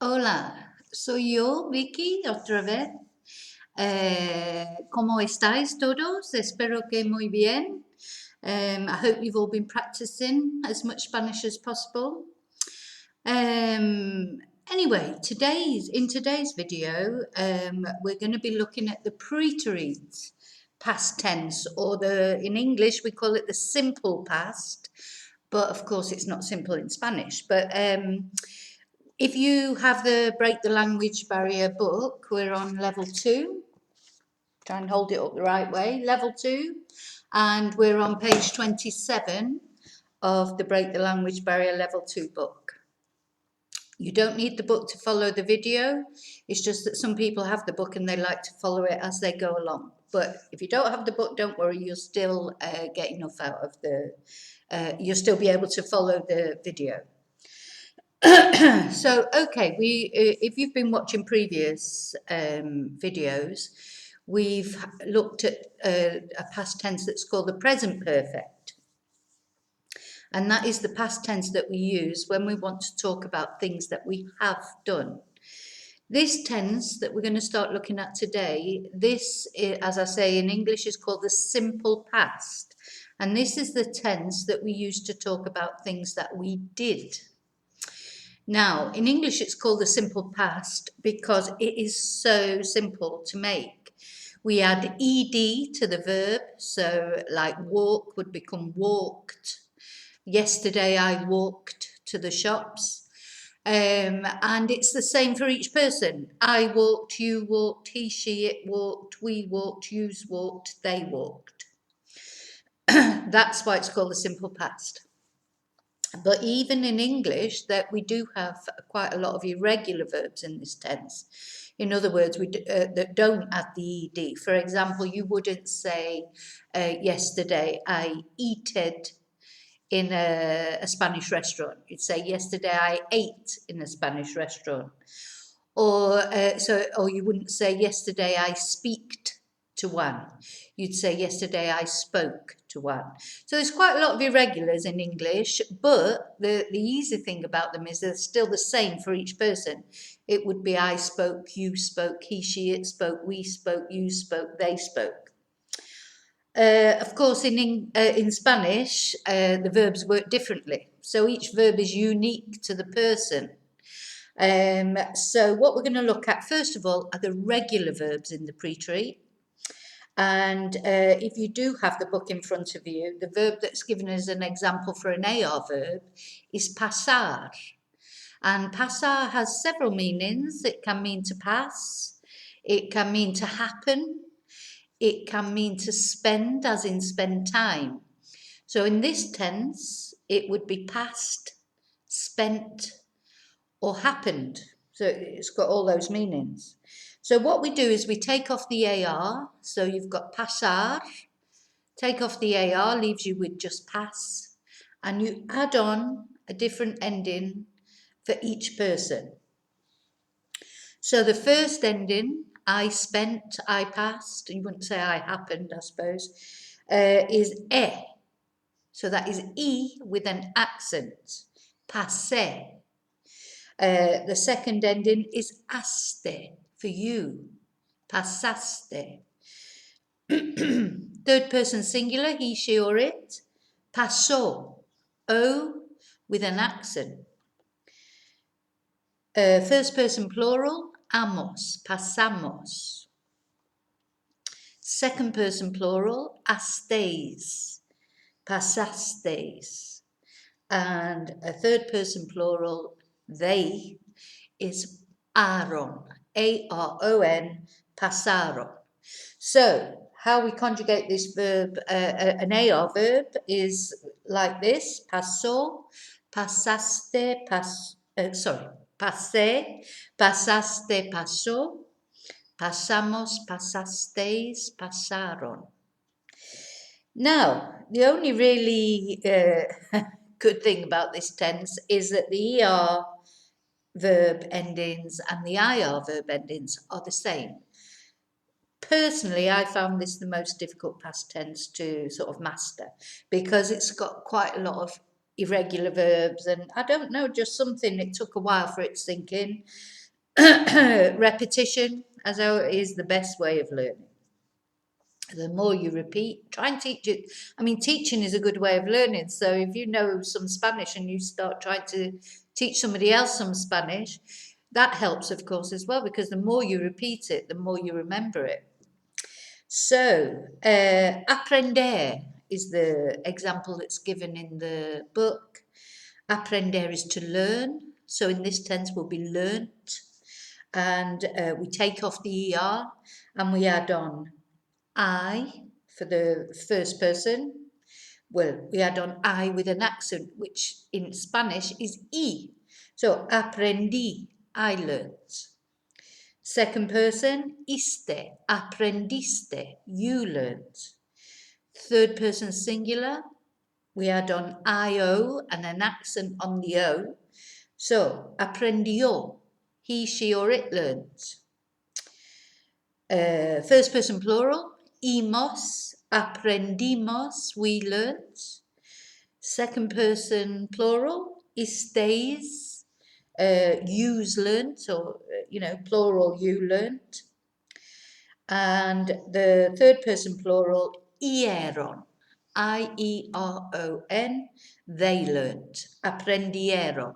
Hola, soy yo, Vicky, otra vez. ¿Cómo estáis todos? Espero que muy bien. I hope you've all been practicing as much Spanish as possible. Anyway, in today's video, we're going to be looking at the preterite past tense, or in English we call it the simple past, but of course it's not simple in Spanish. But if you have the Break the Language Barrier book, we're on level 2. Try and hold it up the right way. Level 2. And we're on page 27 of the Break the Language Barrier level 2 book. You don't need the book to follow the video. It's just that some people have the book and they like to follow it as they go along. But if you don't have the book, don't worry. You'll still get enough out of you'll still be able to follow the video. So, okay, if you've been watching previous videos, we've looked at a past tense that's called the present perfect. And that is the past tense that we use when we want to talk about things that we have done. This tense that we're going to start looking at today, this, as I say in English, is called the simple past. And this is the tense that we use to talk about things that we did. Now, in English, it's called the simple past because it is so simple to make. We add ed to the verb, so like walk would become walked. Yesterday I walked to the shops. And it's the same for each person. I walked, you walked, he, she, it walked, we walked, yous walked, they walked. That's why it's called the simple past. But even in English, that we do have quite a lot of irregular verbs in this tense. In other words, that don't add the ed. For example, you wouldn't say, yesterday I eated in a Spanish restaurant. You'd say, yesterday I ate in a Spanish restaurant. Or you wouldn't say, yesterday I speaked to one. You'd say, yesterday I spoke to one. So there's quite a lot of irregulars in English, but the easy thing about them is they're still the same for each person. It would be I spoke, you spoke, he, she, it spoke, we spoke, you spoke, they spoke. Of course, in Spanish, the verbs work differently. So each verb is unique to the person. So what we're going to look at, first of all, are the regular verbs in the preterite. And if you do have the book in front of you, the verb that's given as an example for an AR verb is pasar. And pasar has several meanings. It can mean to pass. It can mean to happen. It can mean to spend, as in spend time. So in this tense, it would be past, spent, or happened. So it's got all those meanings. So what we do is we take off the AR. So you've got pasar. Take off the AR, leaves you with just pass. And you add on a different ending for each person. So the first ending, I spent, I passed, you wouldn't say I happened, I suppose, is e. So that is e with an accent, passé. The second ending is aste, for you, pasaste. Third person singular, he, she, or it, pasó, o with an accent. First person plural, amos, pasamos. Second person plural, astes, pasastes. And a third person plural, they, is aron, A-R-O-N, pasaron. So, how we conjugate this verb, an AR verb, is like this: pasó, pasaste, pasé, pasaste, pasó, pasamos, pasasteis, pasaron. Now, the only really good thing about this tense is that the ER verb endings and the IR verb endings are the same. Personally, I found this the most difficult past tense to sort of master because it's got quite a lot of irregular verbs, and I don't know, just something, it took a while for it to sink in. Repetition, as is the best way of learning. The more you repeat, try and teach it. I mean, teaching is a good way of learning. So if you know some Spanish and you start trying to teach somebody else some Spanish, that helps, of course, as well, because the more you repeat it, the more you remember it. So, aprender is the example that's given in the book. Aprender is to learn. So in this tense will be learnt. And we take off the ER and we add on I for the first person. Well, we add on I with an accent, which in Spanish is I. So, aprendí, I learnt. Second person, iste, aprendiste, you learnt. Third person singular, we add on io and an accent on the O. So, aprendió, he, she, or it learnt. First person plural, imos, aprendimos, we learnt. Second person plural, estéis, yous learnt, or, plural, you learnt. And the third person plural, ieron, I-E-R-O-N, they learnt, aprendieron.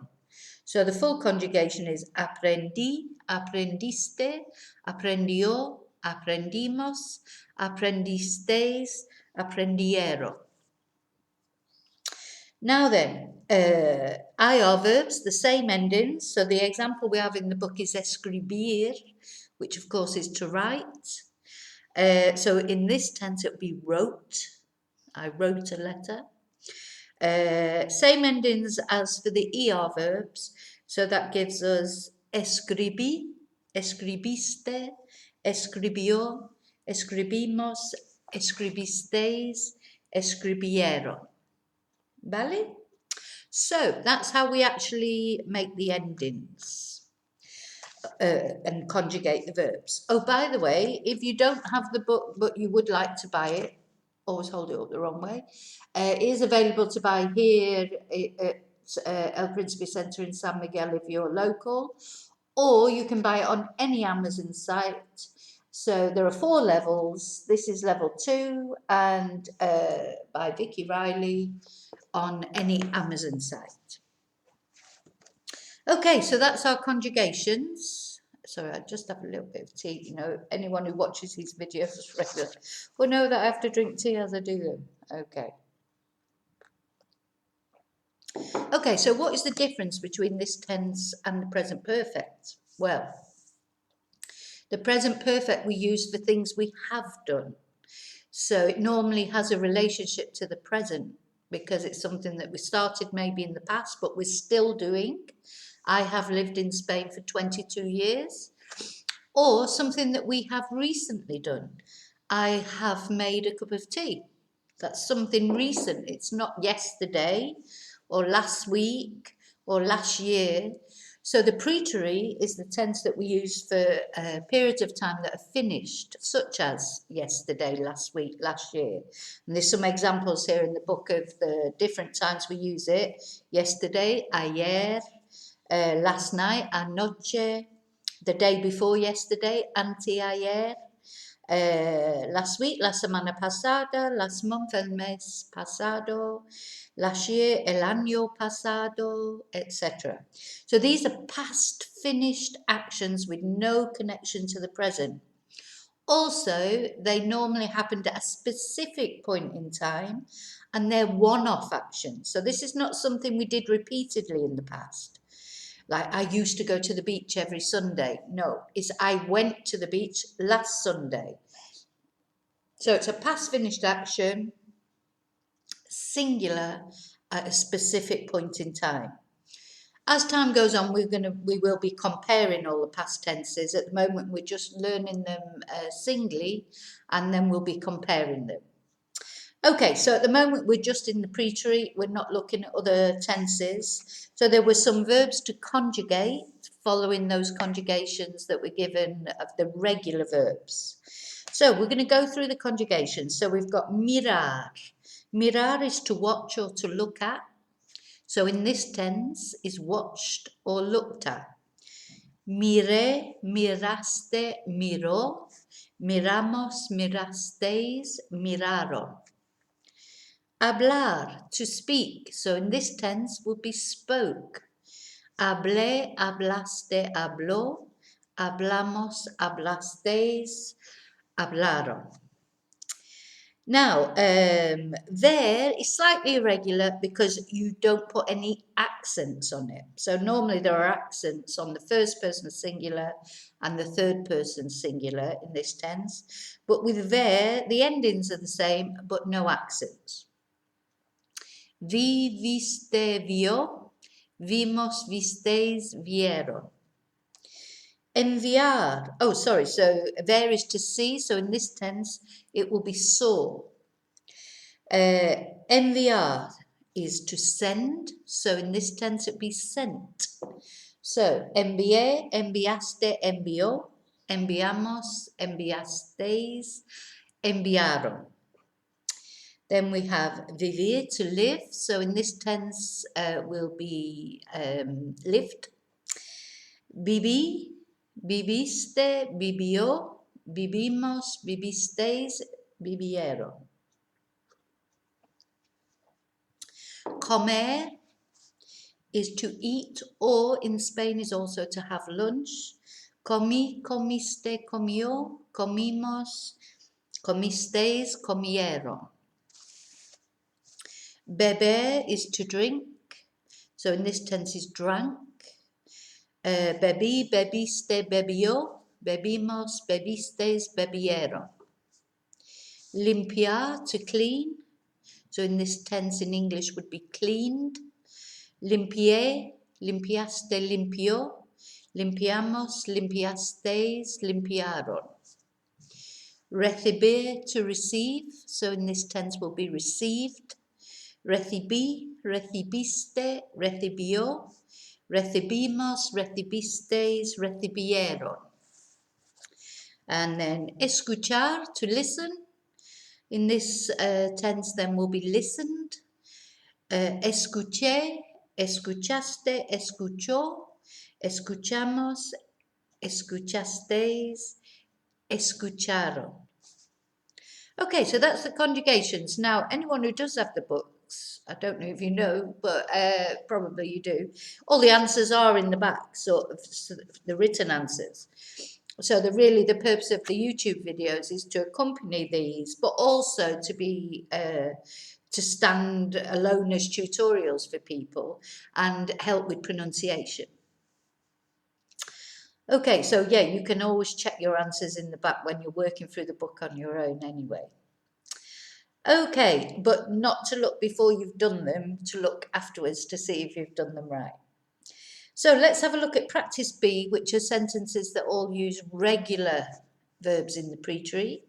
So the full conjugation is aprendí, aprendiste, aprendió, aprendimos, aprendisteis, aprendieron. Now then, IR verbs, the same endings. So the example we have in the book is escribir, which of course is to write. So in this tense it would be wrote. I wrote a letter. Same endings as for the ER verbs. So that gives us escribí, escribiste, escribió, escribimos, escribisteis, escribieron. Vale? So that's how we actually make the endings and conjugate the verbs. Oh, by the way, if you don't have the book but you would like to buy it, always hold it up the wrong way, it is available to buy here at El Príncipe Centre in San Miguel if you're local, or you can buy it on any Amazon site. So there are 4 levels. This is level 2 and by Vicki Riley on any Amazon site. Okay, so that's our conjugations. Sorry, I just have a little bit of tea. You know, anyone who watches these videos regularly will know that I have to drink tea as I do them. Okay. Okay, so what is the difference between this tense and the present perfect? Well, the present perfect we use for things we have done. So it normally has a relationship to the present because it's something that we started maybe in the past, but we're still doing. I have lived in Spain for 22 years. Or something that we have recently done. I have made a cup of tea. That's something recent. It's not yesterday or last week or last year. So the preterite is the tense that we use for periods of time that are finished, such as yesterday, last week, last year. And there's some examples here in the book of the different times we use it. Yesterday, ayer, last night, anoche, the day before yesterday, anteayer, last week, la semana pasada, last month, el mes pasado, last year, el año pasado, etc. So these are past finished actions with no connection to the present. Also, they normally happened at a specific point in time and they're one-off actions. So this is not something we did repeatedly in the past. Like I used to go to the beach every Sunday. No, it's I went to the beach last Sunday. So it's a past finished action, singular, at a specific point in time. As time goes on, we will be comparing all the past tenses. At the moment, we're just learning them singly, and then we'll be comparing them. Okay, so at the moment we're just in the preterite, we're not looking at other tenses. So there were some verbs to conjugate following those conjugations that were given of the regular verbs. So we're going to go through the conjugations. So we've got mirar. Mirar is to watch or to look at. So in this tense is watched or looked at. Miré, miraste, miró. Miramos, mirasteis, miraron. Hablar, to speak. So in this tense would be spoke. Hablé, hablaste, habló. Hablamos, hablasteis, hablaron. Now, there is slightly irregular because you don't put any accents on it. So normally there are accents on the first person singular and the third person singular in this tense. But with there, the endings are the same, but no accents. Vi, viste, vio. Vimos, visteis, vieron. Enviar. Oh, sorry. So there is to see. So in this tense, it will be saw. Enviar is to send. So in this tense, it would be sent. So envié, enviaste, envió. Enviamos, enviasteis, enviaron. Then we have vivir, to live. So in this tense will be lived. Viví, viviste, vivió, vivimos, vivisteis, vivieron. Comer is to eat, or in Spain is also to have lunch. Comí, comiste, comió, comimos, comisteis, comieron. Beber is to drink. So in this tense is drank. Bebí, bebiste, bebió, bebimos, bebisteis, bebieron. Limpiar, to clean. So in this tense in English would be cleaned. Limpié, limpiaste, limpió. Limpiamos, limpiasteis, limpiaron. Recibir, to receive. So in this tense will be received. Recibí, recibiste, recibió. Recibimos, recibisteis, recibieron. And then escuchar, to listen. In this tense then will be listened. Escuché, escuchaste, escuchó. Escuchamos, escuchasteis, escucharon. Okay, so that's the conjugations. Now, anyone who does have the books, I don't know if you know, but probably you do, all the answers are in the back, sort of the written answers. So the purpose of the YouTube videos is to accompany these, but also to be to stand alone as tutorials for people and help with pronunciation. Okay, so yeah, you can always check your answers in the back when you're working through the book on your own anyway. Okay, but not to look before you've done them, to look afterwards to see if you've done them right. So let's have a look at practice B, which are sentences that all use regular verbs in the preterite.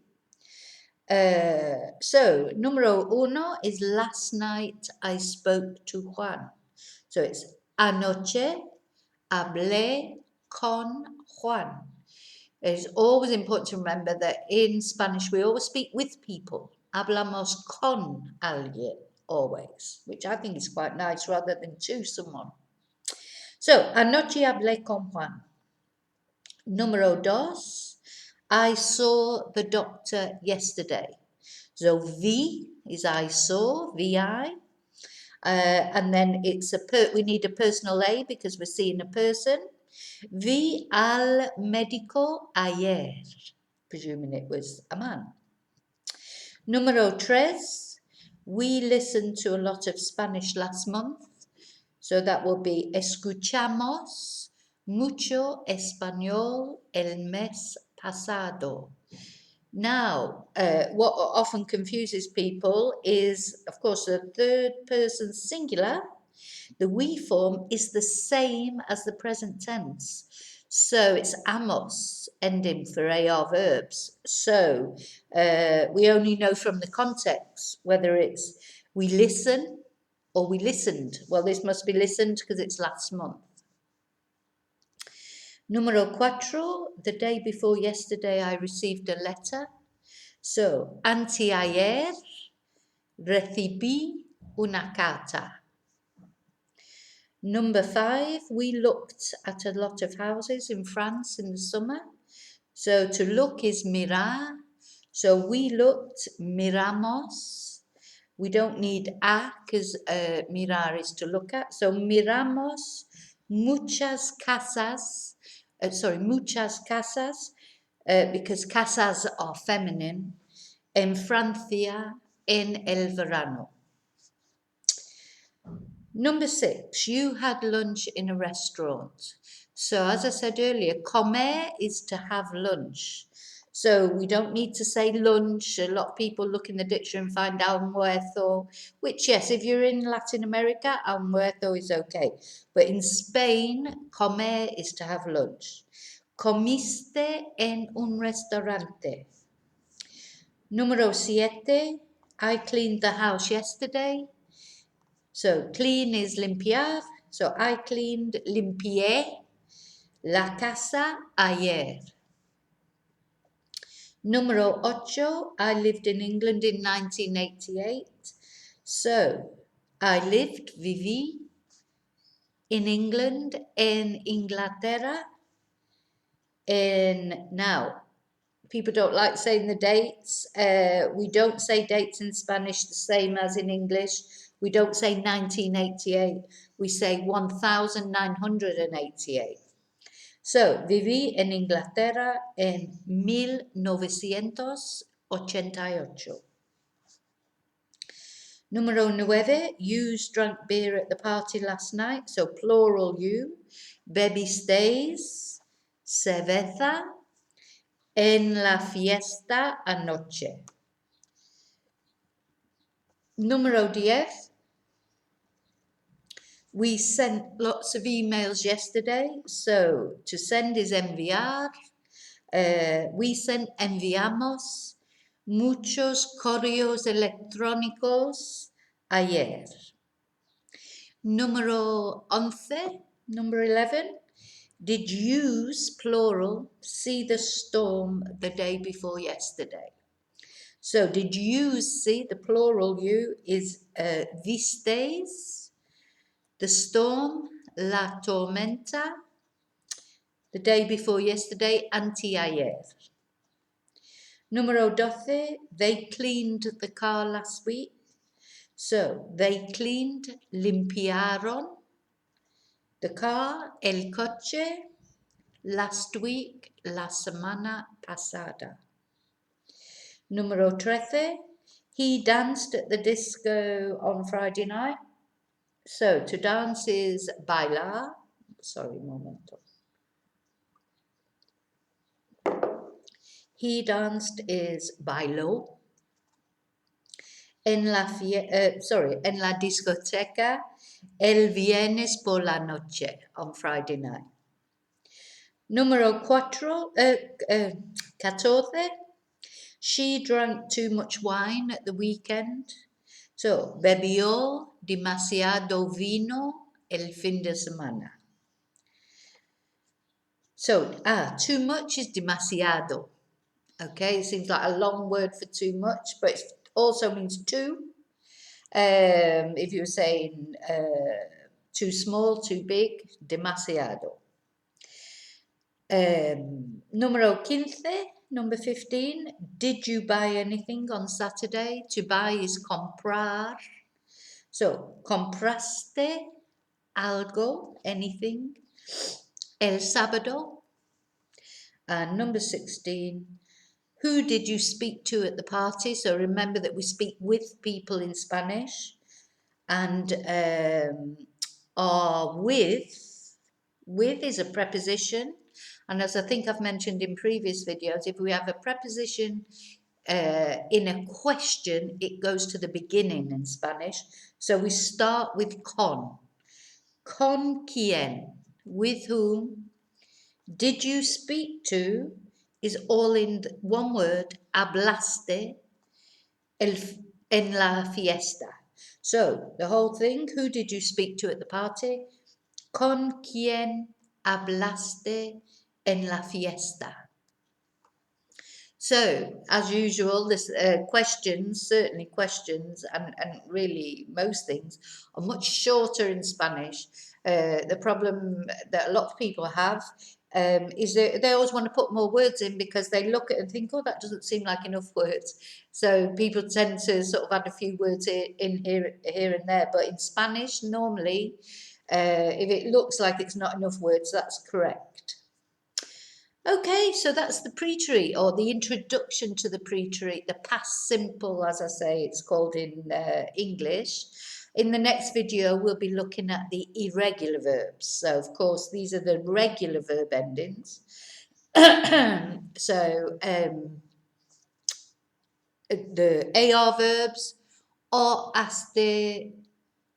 So, número uno is last night I spoke to Juan. So it's anoche hablé con Juan. It's always important to remember that in Spanish we always speak with people. Hablamos con alguien, always, which I think is quite nice rather than to someone. So, anoche hablé con Juan. Número dos, I saw the doctor yesterday. So, vi is I saw, vi. And then it's we need a personal A because we're seeing a person. Vi al médico ayer, presuming it was a man. Número tres, we listened to a lot of Spanish last month. So that will be escuchamos mucho español el mes pasado. Now, what often confuses people is, of course, the third person singular. The we form is the same as the present tense. So it's amos, ending for AR verbs. So we only know from the context whether it's we listen or we listened. Well, this must be listened because it's last month. Número cuatro, the day before yesterday I received a letter. So, anteayer recibí una carta. Number 5, we looked at a lot of houses in France in the summer. So to look is mirar. So we looked, miramos. We don't need a because mirar is to look at. So miramos muchas casas. Muchas casas because casas are feminine. En Francia en el verano. Number 6, you had lunch in a restaurant. So as I said earlier, comer is to have lunch. So we don't need to say lunch. A lot of people look in the dictionary and find almuerzo, which yes, if you're in Latin America, almuerzo is okay. But in Spain, comer is to have lunch. Comiste en un restaurante. Número 7, I cleaned the house yesterday. So clean is limpiar. So I cleaned, limpié la casa ayer. Número 8, I lived in England in 1988. So I lived, viví, in England, en Inglaterra. And now, people don't like saying the dates. We don't say dates in Spanish the same as in English. We don't say 1988. We say 1988. So, viví en Inglaterra en 1988. Número 9, you drank beer at the party last night. So, plural you. Bebisteis cerveza en la fiesta anoche. Número 10, we sent lots of emails yesterday. So to send is enviar. We sent, enviamos muchos correos electrónicos ayer. Número 11, number 11, did yous, plural, see the storm the day before yesterday? So did you see, the plural you is vistes, the storm, la tormenta, the day before yesterday, anteayer. Número 12, they cleaned the car last week. So they cleaned, limpiaron the car, el coche, last week, la semana pasada. Número 13, he danced at the disco on Friday night. So to dance is bailar. Sorry, un momento. He danced is bailó. En la discoteca el viernes por la noche on Friday night. Número 14, she drank too much wine at the weekend. So, bebió demasiado vino el fin de semana. So, too much is demasiado. Okay, it seems like a long word for too much, but it also means too. If you're saying too small, too big, demasiado. Número 15, number 15, did you buy anything on Saturday? To buy is comprar. So, compraste algo, anything, el sábado. And number 16, who did you speak to at the party? So remember that we speak with people in Spanish. And with is a preposition. And as I think I've mentioned in previous videos, if we have a preposition in a question, it goes to the beginning in Spanish. So we start with con. Con quién, with whom. Did you speak to is all in one word, hablaste en la fiesta. So the whole thing, who did you speak to at the party? Con quién hablaste en la fiesta. So, as usual, this questions, and really most things, are much shorter in Spanish. The problem that a lot of people have is that they always want to put more words in because they look at it and think, oh, that doesn't seem like enough words. So people tend to sort of add a few words in here and there. But in Spanish, normally, if it looks like it's not enough words, that's correct. Okay, so that's the preterite, or the introduction to the preterite, the past simple, as I say, it's called in English. In the next video, we'll be looking at the irregular verbs. So, of course, these are the regular verb endings. So, the AR verbs, o, aste,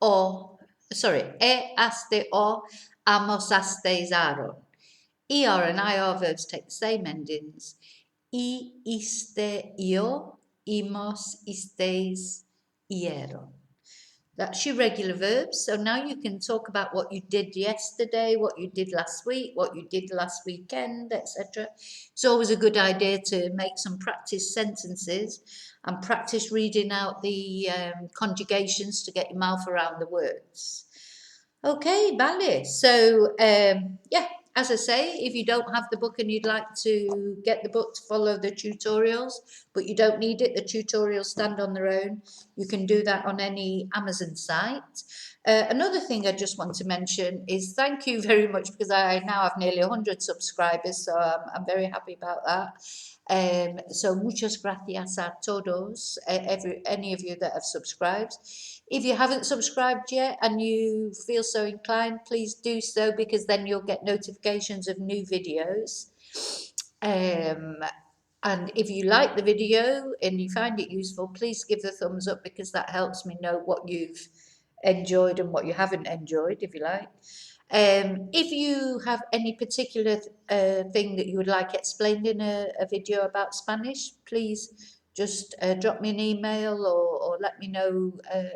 o, sorry, aste, o, amos, astes, aron. ER and IR verbs take the same endings. Iste, io, imos, istes, ieron. That's your regular verbs. So now you can talk about what you did yesterday, what you did last week, what you did last weekend, etc. It's always a good idea to make some practice sentences and practice reading out the conjugations to get your mouth around the words. Okay, vale. So, yeah, as I say, if you don't have the book and you'd like to get the book to follow the tutorials, but you don't need it, the tutorials stand on their own. You can do that on any Amazon site. Another thing I just want to mention is thank you very much, because I now have nearly 100 subscribers, so I'm very happy about that. So muchas gracias a todos, any of you that have subscribed. If you haven't subscribed yet and you feel so inclined, please do so, because then you'll get notifications of new videos. And if you like the video and you find it useful, please give the thumbs up, because that helps me know what you've enjoyed and what you haven't enjoyed, if you like. If you have any particular thing that you would like explained in a video about Spanish, please just drop me an email or let me know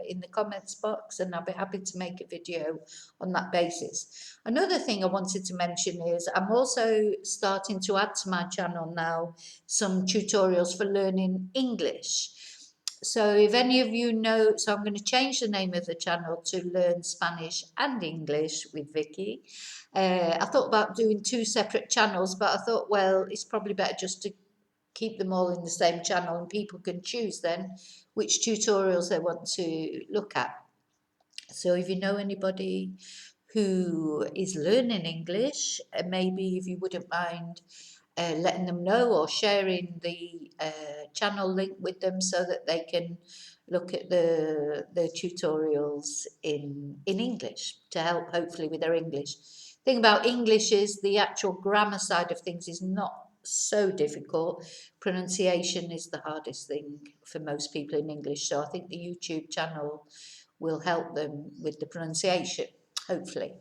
in the comments box, and I'll be happy to make a video on that basis. Another thing I wanted to mention is I'm also starting to add to my channel now some tutorials for learning English. So if any of you know, so I'm going to change the name of the channel to Learn Spanish and English with Vicki. I thought about doing 2 separate channels, but I thought, well, it's probably better just to keep them all in the same channel, and people can choose then which tutorials they want to look at. So if you know anybody who is learning English, maybe if you wouldn't mind letting them know or sharing the channel link with them so that they can look at the tutorials in English to help hopefully with their English. Thing about English is the actual grammar side of things is not so difficult. Pronunciation is the hardest thing for most people in English, so I think the YouTube channel will help them with the pronunciation, hopefully.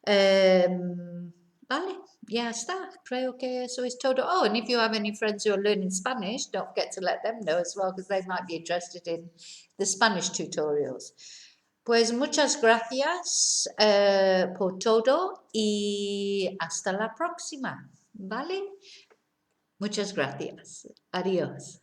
Vale, ya está. Creo que eso es todo. Oh, and if you have any friends who are learning Spanish, don't forget to let them know as well, because they might be interested in the Spanish tutorials. Pues muchas gracias por todo y hasta la próxima. ¿Vale? Muchas gracias. Adiós.